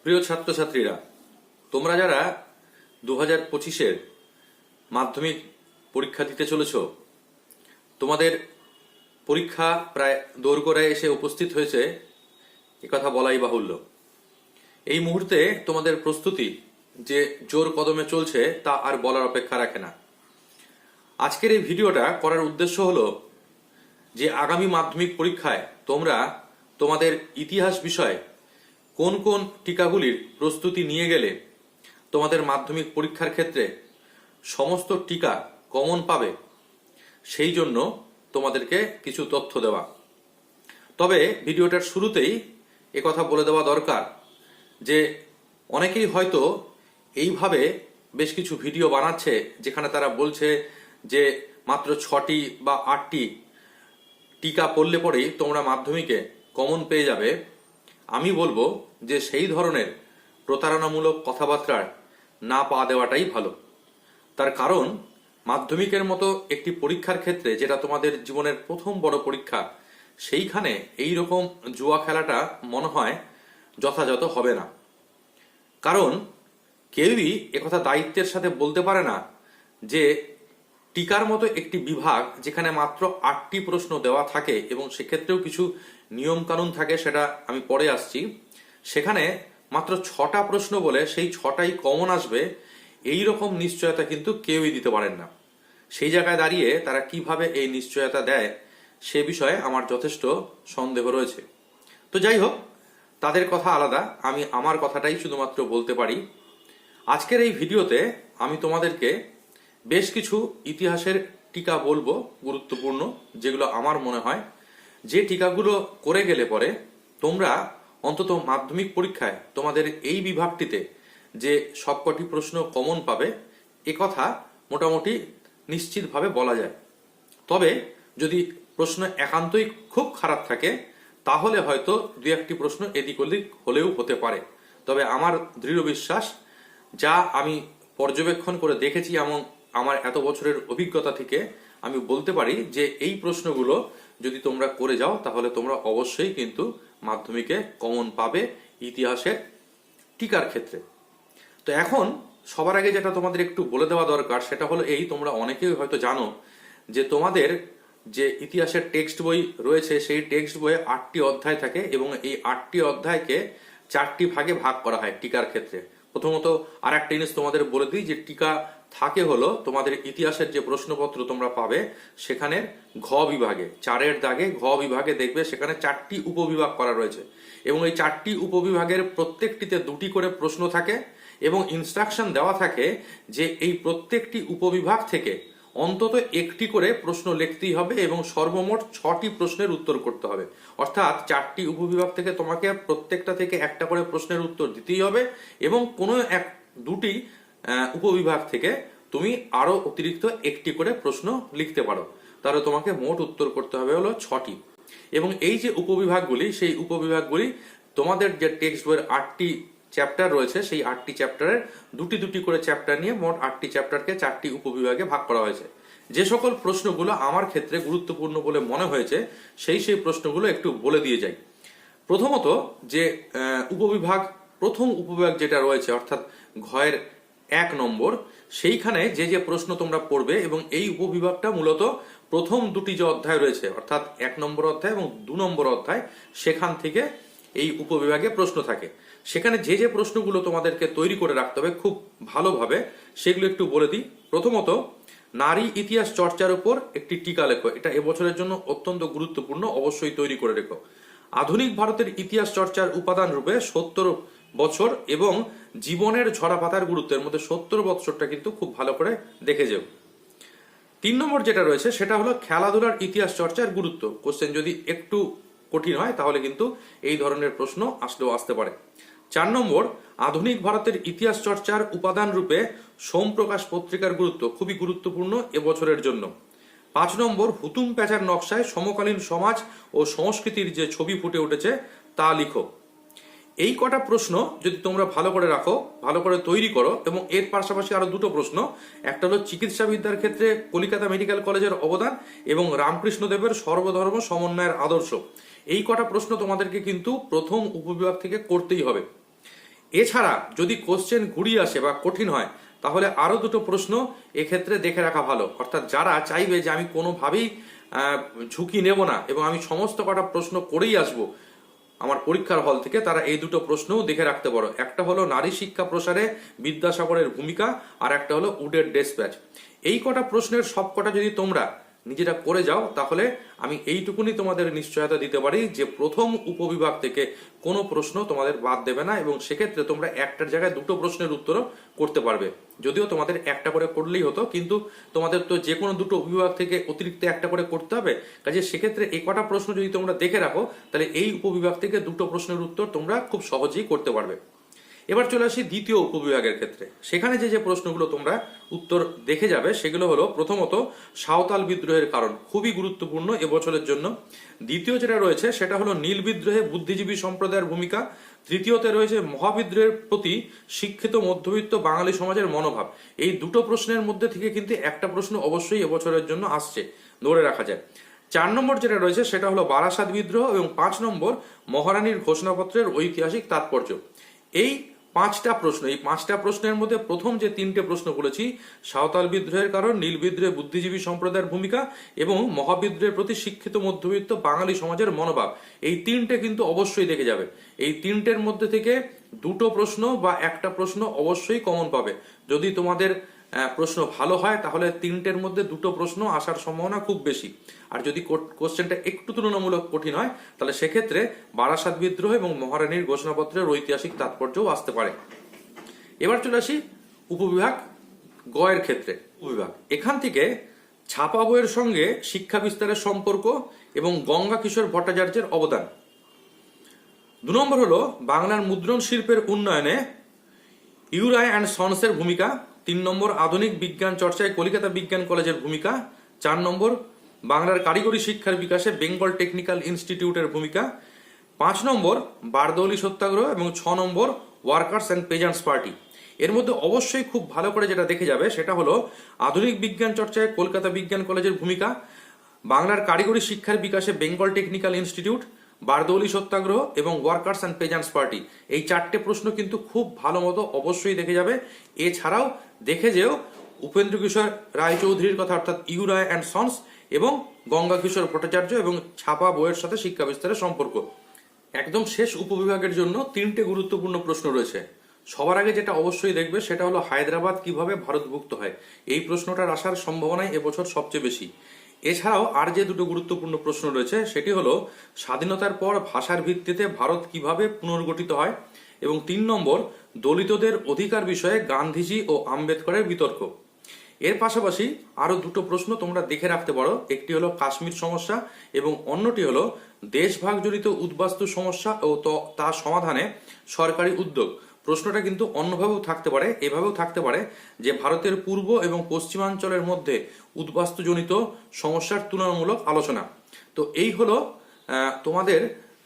প্রিয় ছাত্রছাত্রীরা, তোমরা যারা 2025-এর মাধ্যমিক পরীক্ষা দিতে চলেছ, তোমাদের পরীক্ষা প্রায় দোরগোড়ায় এসে উপস্থিত হয়েছে, একথা বলাই বাহুল্য। এই মুহূর্তে তোমাদের প্রস্তুতি যে জোর কদমে চলছে তা আর বলার অপেক্ষা রাখে না। আজকের এই ভিডিওটা করার উদ্দেশ্য হলো যে আগামী মাধ্যমিক পরীক্ষায় তোমরা তোমাদের ইতিহাস বিষয়ে কোন কোন টিকাগুলির প্রস্তুতি নিয়ে গেলে তোমাদের মাধ্যমিক পরীক্ষার ক্ষেত্রে সমস্ত টিকা কমন পাবে, সেই জন্য তোমাদেরকে কিছু তথ্য দেওয়া। তবে ভিডিওটার শুরুতেই একথা বলে দেওয়া দরকার যে অনেকেই হয়তো এইভাবে বেশ কিছু ভিডিও বানাচ্ছে যেখানে তারা বলছে যে মাত্র 6টি বা 8টি টিকা পড়লে পরেই তোমরা মাধ্যমিকে কমন পেয়ে যাবে। আমি বলবো যে সেই ধরনের প্রতারণামূলক কথাবার্তার না পা দেওয়াটাই ভালো। তার কারণ মাধ্যমিকের মতো একটি পরীক্ষার ক্ষেত্রে, যেটা তোমাদের জীবনের প্রথম বড় পরীক্ষা, সেইখানে এই রকম জুয়া খেলাটা মনে হয় যথাযথ হবে না। কারণ কেউই একথা দায়িত্বের সাথে বলতে পারে না যে টিকার মতো একটি বিভাগ যেখানে মাত্র 8টি প্রশ্ন দেওয়া থাকে এবং সেক্ষেত্রেও কিছু নিয়ম কানুন থাকে, সেটা আমি পরে আসছি, সেখানে মাত্র 6টা প্রশ্ন বলে সেই 6টাই কমন আসবে, এই রকম নিশ্চয়তা কিন্তু কেউই দিতে পারেন না। সেই জায়গায় দাঁড়িয়ে তারা কিভাবে এই নিশ্চয়তা দেয় সে বিষয়ে আমার যথেষ্ট সন্দেহ রয়েছে। তো যাই হোক, তাদের কথা আলাদা, আমি আমার কথাটাই শুধুমাত্র বলতে পারি। আজকের এই ভিডিওতে আমি তোমাদেরকে বেশ কিছু ইতিহাসের টিকা বলবো, গুরুত্বপূর্ণ, যেগুলো আমার মনে হয় যে টিকাগুলো করে গেলে পরে তোমরা অন্তত মাধ্যমিক পরীক্ষায় তোমাদের এই বিভাগটিতে যে সবকটি প্রশ্ন কমন পাবে, একথা মোটামুটি নিশ্চিতভাবে বলা যায়। তবে যদি প্রশ্ন একান্তই খুব খারাপ থাকে তাহলে হয়তো 2-1টি প্রশ্ন এদিক ওদিক হলেও হতে পারে। তবে আমার দৃঢ় বিশ্বাস, যা আমি পর্যবেক্ষণ করে দেখেছি এবং আমার এত বছরের অভিজ্ঞতা থেকে আমি বলতে পারি যে এই প্রশ্নগুলো যদি তোমরা করে যাও তাহলে তোমরা অবশ্যই কিন্তু মাধ্যমিকে কমন পাবে ইতিহাসের টিকার ক্ষেত্রে। তো এখন সবার আগে যেটা তোমাদের একটু বলে দেওয়া দরকার সেটা হলো এই, তোমরা অনেকেই হয়তো জানো যে তোমাদের যে ইতিহাসের টেক্সট বই রয়েছে সেই টেক্সট বইয়ে 8টি অধ্যায় থাকে এবং এই 8টি অধ্যায়কে 4টি ভাগে ভাগ করা হয় টিকার ক্ষেত্রে। প্রথমত আর একটা জিনিস তোমাদের বলে দিই যে টিকা থাকে হলো তোমাদের ইতিহাসের যে প্রশ্নপত্র তোমরা পাবে সেখানে ঘ বিভাগে 4-এর দাগে ঘ বিভাগে দেখবে সেখানে 4টি উপবিভাগ করা রয়েছে এবং এই 4টি উপবিভাগের প্রত্যেকটিতে 2টি করে প্রশ্ন থাকে এবং ইনস্ট্রাকশন দেওয়া থাকে যে এই প্রত্যেকটি উপবিভাগ থেকে অন্তত একটি করে প্রশ্ন লিখতেই হবে এবং সর্বমোট 6টি প্রশ্নের উত্তর করতে হবে। অর্থাৎ 4টি উপবিভাগ থেকে তোমাকে প্রত্যেকটা থেকে একটা করে প্রশ্নের উত্তর দিতেই হবে এবং কোনো 2টি উপবিভাগ থেকে তুমি আরো অতিরিক্ত একটি করে প্রশ্ন লিখতে পারো। তাহলে তোমাকে মোট উত্তর করতে হবে হলো 6টি। এবং এই যে উপবিভাগগুলি, সেই উপবিভাগগুলি তোমাদের যে টেক্সট বইয়ের 8টি চ্যাপ্টার রয়েছে সেই 8টি চ্যাপ্টারের 2টি করে চ্যাপ্টার নিয়ে মোট 8টি চ্যাপ্টারকে 4টি উপবিভাগে ভাগ করা হয়েছে। যে সকল প্রশ্নগুলো আমার ক্ষেত্রে গুরুত্বপূর্ণ বলে মনে হয়েছে সেই প্রশ্নগুলো একটু বলে দিয়ে যাই। প্রথমত যে উপবিভাগ, প্রথম উপবিভাগ যেটা রয়েছে অর্থাৎ ঘয়ের 1 নম্বর, সেইখানে যে প্রশ্ন তোমরা পড়বে এবং এই উপবিভাগটা মূলত প্রথম 2টি যে অধ্যায় রয়েছে অর্থাৎ 1 নম্বর অধ্যায় এবং 2 নম্বর অধ্যায়, সেখান থেকে এই উপবিভাগে প্রশ্ন থাকে। সেখানে যে প্রশ্নগুলো তোমাদেরকে তৈরি করে রাখতে হবে খুব ভালোভাবে সেগুলো একটু বলে দিই। প্রথমত, নারী ইতিহাস চর্চার উপর একটি টিকা লেখো। এটা এবছরের জন্য অত্যন্ত গুরুত্বপূর্ণ, অবশ্যই তৈরি করে রেখো। আধুনিক ভারতের ইতিহাস চর্চার উপাদান রূপে 70 বছর এবং জীবনের ঝরা পাতার গুরুত্বের মধ্যে 70 বছরটা কিন্তু খুব ভালো করে দেখে যাও। 3 নম্বর যেটা রয়েছে সেটা হলো খেলাধুলার ইতিহাস চর্চার গুরুত্ব। কোশ্চেন যদি একটু কঠিন হয় তাহলে কিন্তু এই ধরনের প্রশ্ন আসলেও আসতে পারে। 4 নম্বর, আধুনিক ভারতের ইতিহাস চর্চার উপাদান রূপে সোমপ্রকাশ পত্রিকার গুরুত্ব, খুবই গুরুত্বপূর্ণ এবছরের জন্য। 5 নম্বর, হুতুম প্যাঁচার নকশায় সমকালীন সমাজ ও সংস্কৃতির যে ছবি ফুটে উঠেছে তা লিখো। এই কটা প্রশ্ন যদি তোমরা ভালো করে রাখো, ভালো করে তৈরি করো, এবং এর পাশাপাশি আরো 2টো প্রশ্ন, একটা হলো চিকিৎসা বিদ্যার ক্ষেত্রে কলকাতা মেডিকেল কলেজের অবদান এবং রামকৃষ্ণদেবের সর্বধর্ম সমন্বয়ের আদর্শ, এই কটা প্রশ্ন তোমাদেরকে কিন্তু প্রথম উপবিভাগ থেকে করতেই হবে। এছাড়া যদি কোশ্চেন ঘুরিয়ে আসে বা কঠিন হয় তাহলে আরো দুটো প্রশ্ন এক্ষেত্রে দেখে রাখা ভালো। অর্থাৎ যারা চাইবে যে আমি কোনোভাবেই ঝুঁকি নেব না এবং আমি সমস্ত কটা প্রশ্ন করেই আসবো আমার পরীক্ষার হল থেকে, তারা এই দুটো প্রশ্নও দেখে রাখতে পারো। একটা হলো নারী শিক্ষা প্রসারে বিদ্যাসাগরের ভূমিকা, আর একটা হলো উডের ডেসপ্যাচ। এই কটা প্রশ্নের সব কটা যদি তোমরা নিজেরা করে যাও তাহলে আমি এইটুকুনি তোমাদের নিশ্চয়তা দিতে পারি যে প্রথম উপবিভাগ থেকে কোনো প্রশ্ন তোমাদের বাদ দেবে না, এবং সেক্ষেত্রে তোমরা একটার জায়গায় দুটো প্রশ্নের উত্তরও করতে পারবে। যদিও তোমাদের একটা করে করলেই হতো, কিন্তু তোমাদের তো যে কোনো দুটো উপবিভাগ থেকে অতিরিক্ত একটা করে করতে হবে। কাজে সেক্ষেত্রে এই কটা প্রশ্ন যদি তোমরা দেখে রাখো তাহলে এই উপবিভাগ থেকে দুটো প্রশ্নের উত্তর তোমরা খুব সহজেই করতে পারবে। এবার চলে আসি দ্বিতীয় উপবিভাগের ক্ষেত্রে। সেখানে যে যে প্রশ্নগুলো তোমরা উত্তর দেখে যাবে সেগুলো হলো, প্রথমত সাঁওতাল বিদ্রোহের কারণ, খুবই গুরুত্বপূর্ণ এবছরের জন্য। দ্বিতীয় যেটা রয়েছে সেটা হলো নীল বিদ্রোহে বুদ্ধিজীবী সম্প্রদায়ের ভূমিকা। তৃতীয়তে রয়েছে মহাবিদ্রোহের প্রতি শিক্ষিত মধ্যবিত্ত বাঙালি সমাজের মনোভাব। এই দুটো প্রশ্নের মধ্যে থেকে কিন্তু একটা প্রশ্ন অবশ্যই এবছরের জন্য আসছে, ধরে রাখা যায়। 4 নম্বর যেটা রয়েছে সেটা হলো বারাসাত বিদ্রোহ, এবং 5 নম্বর মহারানীর ঘোষণাপত্রের ঐতিহাসিক তাৎপর্য। এই পাঁচটা প্রশ্নের মধ্যে প্রথম যে 3টে প্রশ্ন বলেছি, সাঁওতাল বিদ্রোহের কারণ, নীল বিদ্রোহে বুদ্ধিজীবী সম্প্রদায়ের ভূমিকা এবং মহাবিদ্রোহের প্রতি শিক্ষিত মধ্যবিত্ত বাঙালি সমাজের মনোভাব, এই 3টে কিন্তু অবশ্যই দেখে যাবে। এই 3টের মধ্যে থেকে দুটো প্রশ্ন বা একটা প্রশ্ন অবশ্যই কমন পাবে। যদি তোমাদের প্রশ্ন ভালো হয় তাহলে 3টের মধ্যে দুটো প্রশ্ন আসার সম্ভাবনা খুব বেশি। আর যদি কোশ্চেনটা একটু তুলনামূলক কঠিন হয় তাহলে সেক্ষেত্রে বারাসাত বিদ্রোহ এবং মহারানীর ঘোষণাপত্রের ঐতিহাসিক তাৎপর্যও আসতে পারে। এবার চলে আসি উপবিভাগ গ এর ক্ষেত্রে। উপবিভাগ এখান থেকে ছাপা বইয়ের সঙ্গে শিক্ষা বিস্তারের সম্পর্ক এবং গঙ্গা কিশোর ভট্টাচার্যের অবদান। 2 নম্বর হলো বাংলার মুদ্রণ শিল্পের উন্নয়নে ইউরাই অ্যান্ড সন্সের ভূমিকা। 3 নম্বর আধুনিক বিজ্ঞান চর্চায় কলিকাতা বিজ্ঞান কলেজের ভূমিকা। 4 নম্বর বাংলার কারিগরি শিক্ষার বিকাশে বেঙ্গল টেকনিক্যাল ইনস্টিটিউটের ভূমিকা। 5 নম্বর বারদৌলি সত্যাগ্রহ, এবং 6 নম্বর ওয়ার্কার্স অ্যান্ড পেজেন্টস পার্টি। এর মধ্যে অবশ্যই খুব ভালো করে যেটা দেখে যাবে সেটা হলো আধুনিক বিজ্ঞান চর্চায় কলকাতা বিজ্ঞান কলেজের ভূমিকা, বাংলার কারিগরি শিক্ষার বিকাশে বেঙ্গল টেকনিক্যাল ইনস্টিটিউট, বারদৌলি সত্যাগ্রহ এবং ওয়ার্কার্স অ্যান্ড পেজেন্টস পার্টি। এই 4টে প্রশ্ন কিন্তু খুব ভালো মতো অবশ্যই দেখে যাবে। এছাড়াও দেখে যেও উপেন্দ্র কিশোর রায়চৌধুরীর কথা, অর্থাৎ ইউরাই অ্যান্ড সন্স, এবং গঙ্গা কিশোর ভট্টাচার্য এবং ছাপা বইয়ের সাথে শিক্ষা বিস্তারের সম্পর্ক। একদম শেষ উপবিভাগের জন্য 3টে গুরুত্বপূর্ণ প্রশ্ন রয়েছে। সবার আগে যেটা অবশ্যই দেখবে সেটা হলো হায়দ্রাবাদ কিভাবে ভারতভুক্ত হয়। এই প্রশ্নটার আসার সম্ভাবনাই এবছর সবচেয়ে বেশি। এছাড়াও আর যে দুটো গুরুত্বপূর্ণ প্রশ্ন রয়েছে সেটি হলো স্বাধীনতার পর ভাষার ভিত্তিতে ভারত কিভাবে পুনর্গঠিত হয়, এবং 3 নম্বর দলিতদের অধিকার বিষয়ে গান্ধীজি ও আম্বেদকরের বিতর্ক। এর পাশাপাশি আরো দুটো প্রশ্ন তোমরা দেখে রাখতে পারো। একটি হলো কাশ্মীর সমস্যা এবং অন্যটি হলো দেশভাগজনিত উদ্বাস্তু সমস্যা ও তা সমাধানে সরকারি উদ্যোগ। প্রশ্নটা কিন্তু অন্যভাবেও থাকতে পারে, এভাবেও থাকতে পারে যে ভারতের পূর্ব এবং পশ্চিমাঞ্চলের মধ্যে উদ্বাস্তুজনিত সমস্যার তুলনামূলক আলোচনা। তো এই হলো তোমাদের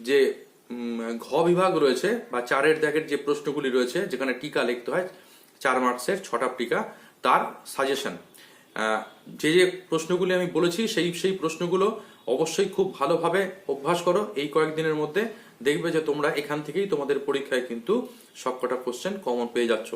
যে ঘ বিভাগ রয়েছে বা 4-এর দাগের যে প্রশ্নগুলি রয়েছে, যেখানে টিকা লিখতে হয় 4 মার্কসের 6টা টিকা, তার সাজেশন। যে যে প্রশ্নগুলি আমি বলেছি সেই প্রশ্নগুলো অবশ্যই খুব ভালোভাবে অভ্যাস করো এই কয়েকদিনের মধ্যে। দেখবে যে তোমরা এখান থেকেই তোমাদের পরীক্ষায় কিন্তু সবকটা কোশ্চেন কমন পেয়ে যাচ্ছ।